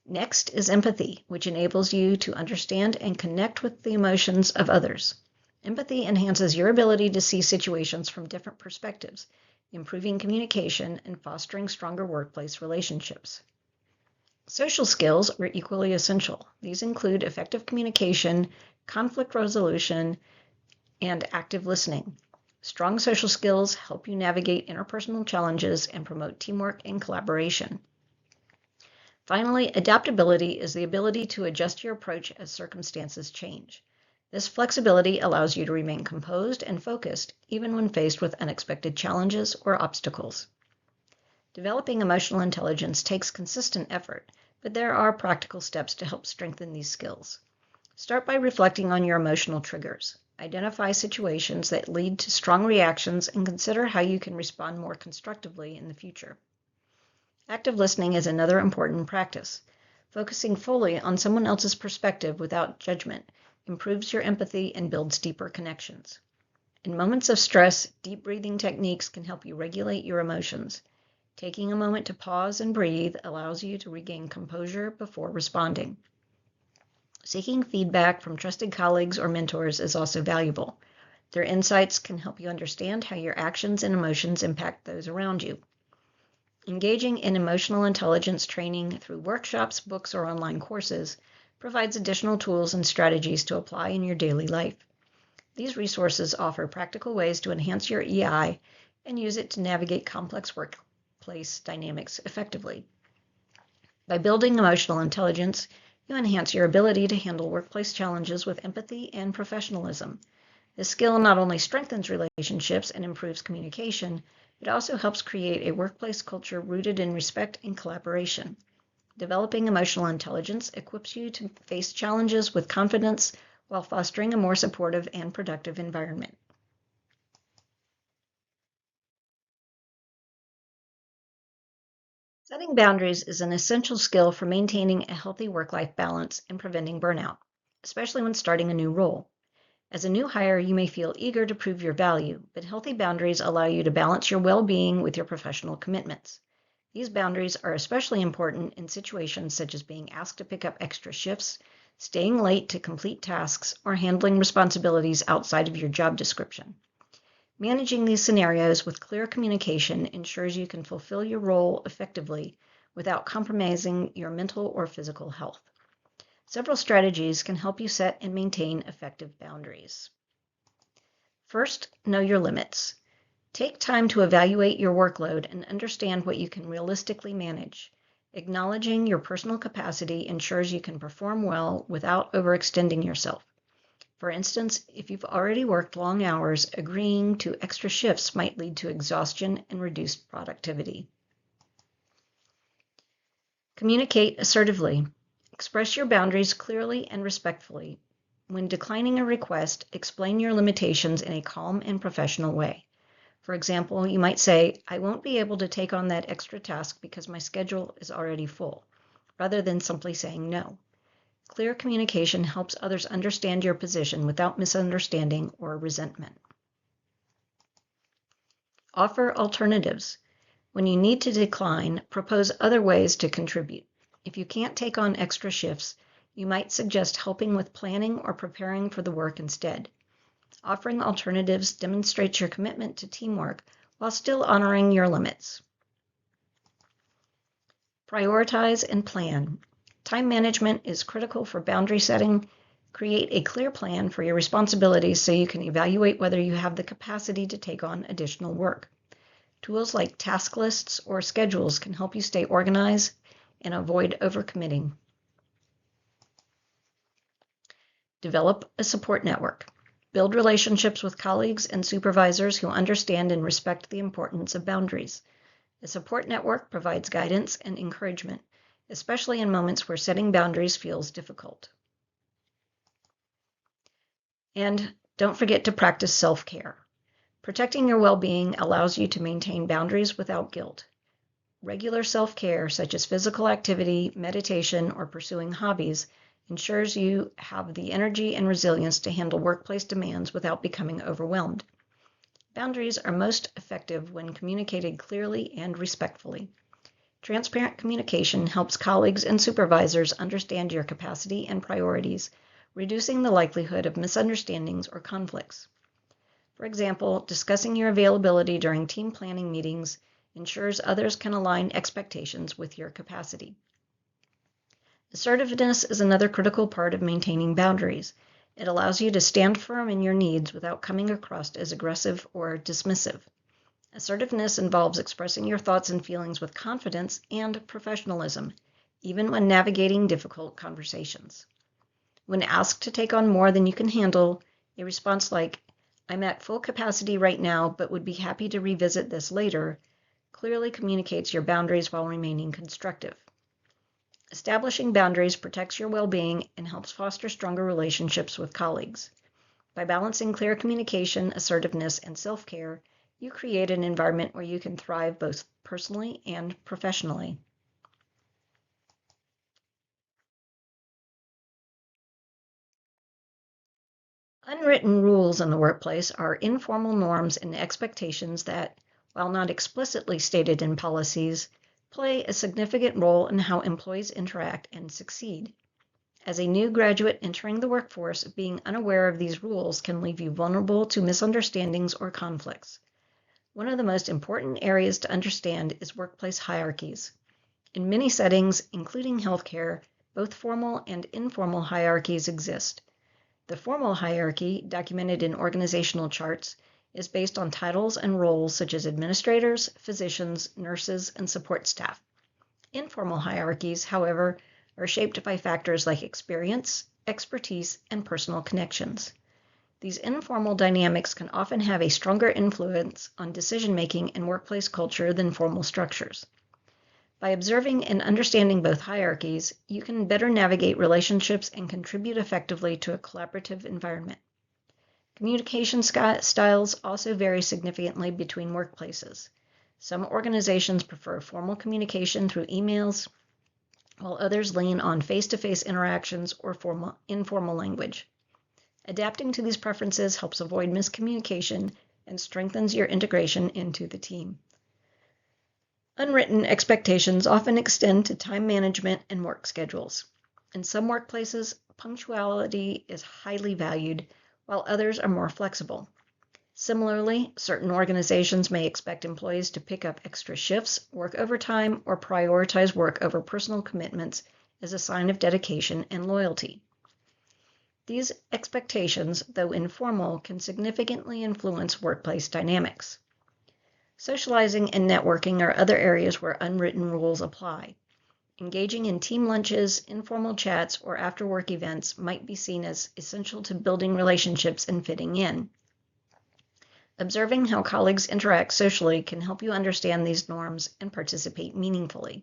Speaker 1: Next is empathy, which enables you to understand and connect with the emotions of others. Empathy enhances your ability to see situations from different perspectives, improving communication and fostering stronger workplace relationships. Social skills are equally essential. These include effective communication, conflict resolution, and active listening. Strong social skills help you navigate interpersonal challenges and promote teamwork and collaboration. Finally, adaptability is the ability to adjust your approach as circumstances change. This flexibility allows you to remain composed and focused even when faced with unexpected challenges or obstacles. Developing emotional intelligence takes consistent effort, but there are practical steps to help strengthen these skills. Start by reflecting on your emotional triggers. Identify situations that lead to strong reactions and consider how you can respond more constructively in the future. Active listening is another important practice. Focusing fully on someone else's perspective without judgment improves your empathy and builds deeper connections. In moments of stress, deep breathing techniques can help you regulate your emotions. Taking a moment to pause and breathe allows you to regain composure before responding. Seeking feedback from trusted colleagues or mentors is also valuable. Their insights can help you understand how your actions and emotions impact those around you. Engaging in emotional intelligence training through workshops, books, or online courses provides additional tools and strategies to apply in your daily life. These resources offer practical ways to enhance your EI and use it to navigate complex workplace dynamics effectively. By building emotional intelligence, you enhance your ability to handle workplace challenges with empathy and professionalism. This skill not only strengthens relationships and improves communication, but also helps create a workplace culture rooted in respect and collaboration. Developing emotional intelligence equips you to face challenges with confidence while fostering a more supportive and productive environment. Setting boundaries is an essential skill for maintaining a healthy work-life balance and preventing burnout, especially when starting a new role. As a new hire, you may feel eager to prove your value, but healthy boundaries allow you to balance your well-being with your professional commitments. These boundaries are especially important in situations such as being asked to pick up extra shifts, staying late to complete tasks, or handling responsibilities outside of your job description. Managing these scenarios with clear communication ensures you can fulfill your role effectively without compromising your mental or physical health. Several strategies can help you set and maintain effective boundaries. First, know your limits. Take time to evaluate your workload and understand what you can realistically manage. Acknowledging your personal capacity ensures you can perform well without overextending yourself. For instance, if you've already worked long hours, agreeing to extra shifts might lead to exhaustion and reduced productivity. Communicate assertively. Express your boundaries clearly and respectfully. When declining a request, explain your limitations in a calm and professional way. For example, you might say, "I won't be able to take on that extra task because my schedule is already full," rather than simply saying no. Clear communication helps others understand your position without misunderstanding or resentment. Offer alternatives. When you need to decline, propose other ways to contribute. If you can't take on extra shifts, you might suggest helping with planning or preparing for the work instead. Offering alternatives demonstrates your commitment to teamwork while still honoring your limits. Prioritize and plan. Time management is critical for boundary setting. Create a clear plan for your responsibilities so you can evaluate whether you have the capacity to take on additional work. Tools like task lists or schedules can help you stay organized and avoid overcommitting. Develop a support network. Build relationships with colleagues and supervisors who understand and respect the importance of boundaries. A support network provides guidance and encouragement, especially in moments where setting boundaries feels difficult. And don't forget to practice self-care. Protecting your well-being allows you to maintain boundaries without guilt. Regular self-care, such as physical activity, meditation, or pursuing hobbies, ensures you have the energy and resilience to handle workplace demands without becoming overwhelmed. Boundaries are most effective when communicated clearly and respectfully. Transparent communication helps colleagues and supervisors understand your capacity and priorities, reducing the likelihood of misunderstandings or conflicts. For example, discussing your availability during team planning meetings ensures others can align expectations with your capacity. Assertiveness is another critical part of maintaining boundaries. It allows you to stand firm in your needs without coming across as aggressive or dismissive. Assertiveness involves expressing your thoughts and feelings with confidence and professionalism, even when navigating difficult conversations. When asked to take on more than you can handle, a response like, "I'm at full capacity right now, but would be happy to revisit this later," clearly communicates your boundaries while remaining constructive. Establishing boundaries protects your well-being and helps foster stronger relationships with colleagues. By balancing clear communication, assertiveness, and self-care, you create an environment where you can thrive both personally and professionally. Unwritten rules in the workplace are informal norms and expectations that, while not explicitly stated in policies, play a significant role in how employees interact and succeed. As a new graduate entering the workforce, being unaware of these rules can leave you vulnerable to misunderstandings or conflicts. One of the most important areas to understand is workplace hierarchies. In many settings, including healthcare, both formal and informal hierarchies exist. The formal hierarchy, documented in organizational charts, is based on titles and roles such as administrators, physicians, nurses, and support staff. Informal hierarchies, however, are shaped by factors like experience, expertise, and personal connections. These informal dynamics can often have a stronger influence on decision-making and workplace culture than formal structures. By observing and understanding both hierarchies, you can better navigate relationships and contribute effectively to a collaborative environment. Communication styles also vary significantly between workplaces. Some organizations prefer formal communication through emails, while others lean on face-to-face interactions or informal language. Adapting to these preferences helps avoid miscommunication and strengthens your integration into the team. Unwritten expectations often extend to time management and work schedules. In some workplaces, punctuality is highly valued, while others are more flexible. Similarly, certain organizations may expect employees to pick up extra shifts, work overtime, or prioritize work over personal commitments as a sign of dedication and loyalty. These expectations, though informal, can significantly influence workplace dynamics. Socializing and networking are other areas where unwritten rules apply. Engaging in team lunches, informal chats, or after-work events might be seen as essential to building relationships and fitting in. Observing how colleagues interact socially can help you understand these norms and participate meaningfully.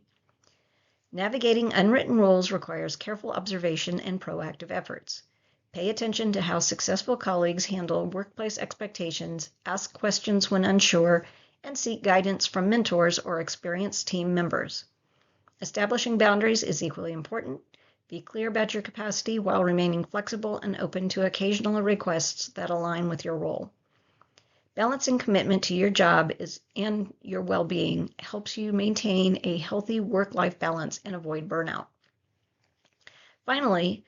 Speaker 1: Navigating unwritten rules requires careful observation and proactive efforts. Pay attention to how successful colleagues handle workplace expectations, ask questions when unsure, and seek guidance from mentors or experienced team members. Establishing boundaries is equally important. Be clear about your capacity while remaining flexible and open to occasional requests that align with your role. Balancing commitment to your job and your well-being helps you maintain a healthy work-life balance and avoid burnout. Finally,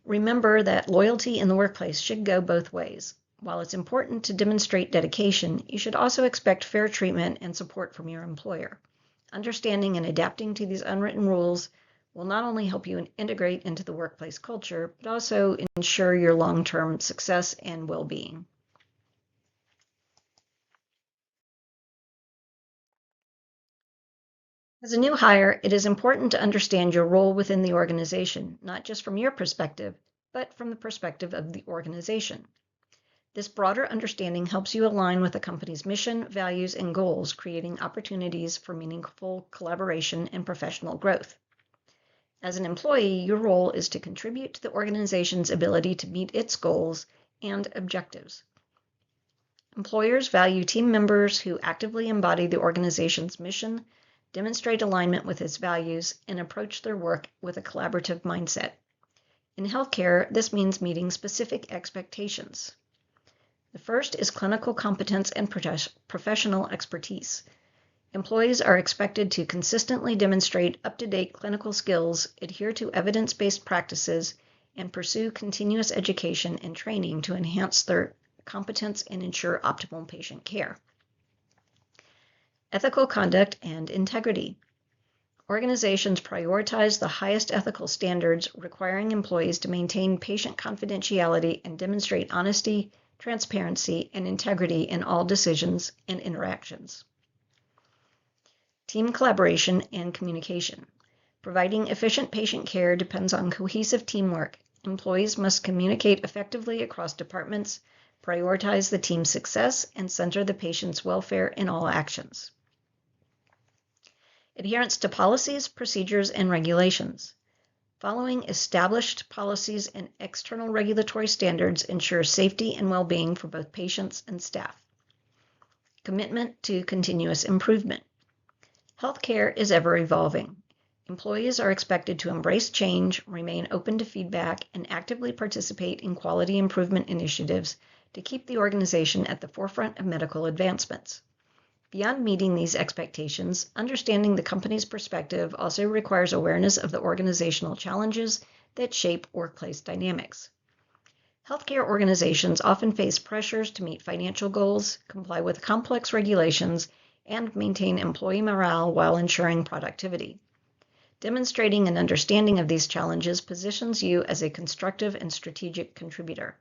Speaker 1: remember that loyalty in the workplace should go both ways. While it's important to demonstrate dedication, you should also expect fair treatment and support from your employer. Understanding and adapting to these unwritten rules will not only help you integrate into the workplace culture, but also ensure your long-term success and well-being. As a new hire, it is important to understand your role within the organization, not just from your perspective, but from the perspective of the organization. This broader understanding helps you align with the company's mission, values, and goals, creating opportunities for meaningful collaboration and professional growth. As an employee, your role is to contribute to the organization's ability to meet its goals and objectives. Employers value team members who actively embody the organization's mission, demonstrate alignment with its values, and approach their work with a collaborative mindset. In healthcare, this means meeting specific expectations. The first is clinical competence and professional expertise. Employees are expected to consistently demonstrate up-to-date clinical skills, adhere to evidence-based practices, and pursue continuous education and training to enhance their competence and ensure optimal patient care. Ethical conduct and integrity. Organizations prioritize the highest ethical standards, requiring employees to maintain patient confidentiality and demonstrate honesty, transparency, and integrity in all decisions and interactions. Team collaboration and communication. Providing efficient patient care depends on cohesive teamwork. Employees must communicate effectively across departments, prioritize the team's success, and center the patient's welfare in all actions. Adherence to policies, procedures, and regulations. Following established policies and external regulatory standards ensures safety and well-being for both patients and staff. Commitment to continuous improvement. Healthcare is ever evolving. Employees are expected to embrace change, remain open to feedback, and actively participate in quality improvement initiatives to keep the organization at the forefront of medical advancements. Beyond meeting these expectations, understanding the company's perspective also requires awareness of the organizational challenges that shape workplace dynamics. Healthcare organizations often face pressures to meet financial goals, comply with complex regulations, and maintain employee morale while ensuring productivity. Demonstrating an understanding of these challenges positions you as a constructive and strategic contributor.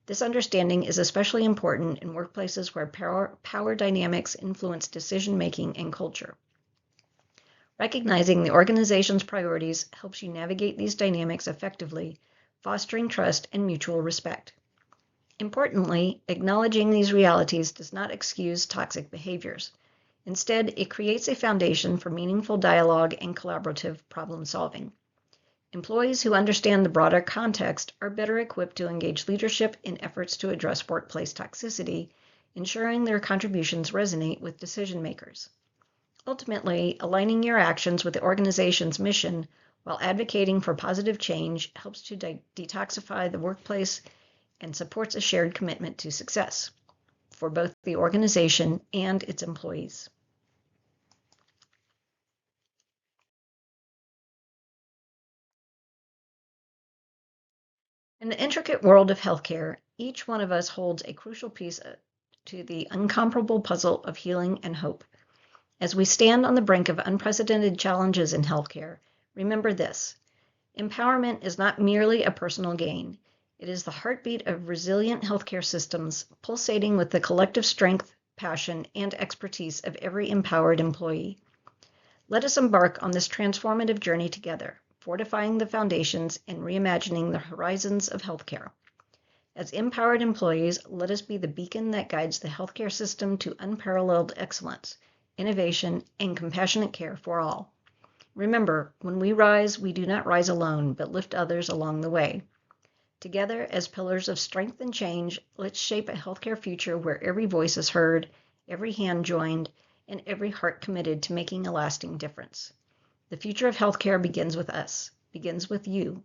Speaker 1: This understanding is especially important in workplaces where power dynamics influence decision-making and culture. Recognizing the organization's priorities helps you navigate these dynamics effectively, fostering trust and mutual respect. Importantly, acknowledging these realities does not excuse toxic behaviors. Instead, it creates a foundation for meaningful dialogue and collaborative problem-solving. Employees who understand the broader context are better equipped to engage leadership in efforts to address workplace toxicity, ensuring their contributions resonate with decision makers. Ultimately, aligning your actions with the organization's mission while advocating for positive change helps to detoxify the workplace and supports a shared commitment to success for both the organization and its employees. In the intricate world of healthcare, each one of us holds a crucial piece to the incomparable puzzle of healing and hope. As we stand on the brink of unprecedented challenges in healthcare, remember this: empowerment is not merely a personal gain. It is the heartbeat of resilient healthcare systems, pulsating with the collective strength, passion, and expertise of every empowered employee. Let us embark on this transformative journey together, fortifying the foundations and reimagining the horizons of healthcare. As empowered employees, let us be the beacon that guides the healthcare system to unparalleled excellence, innovation, and compassionate care for all. Remember, when we rise, we do not rise alone, but lift others along the way. Together, as pillars of strength and change, let's shape a healthcare future where every voice is heard, every hand joined, and every heart committed to making a lasting difference. The future of healthcare begins with us, begins with you.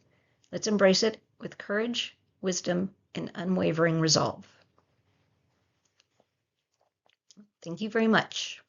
Speaker 1: Let's embrace it with courage, wisdom, and unwavering resolve. Thank you very much.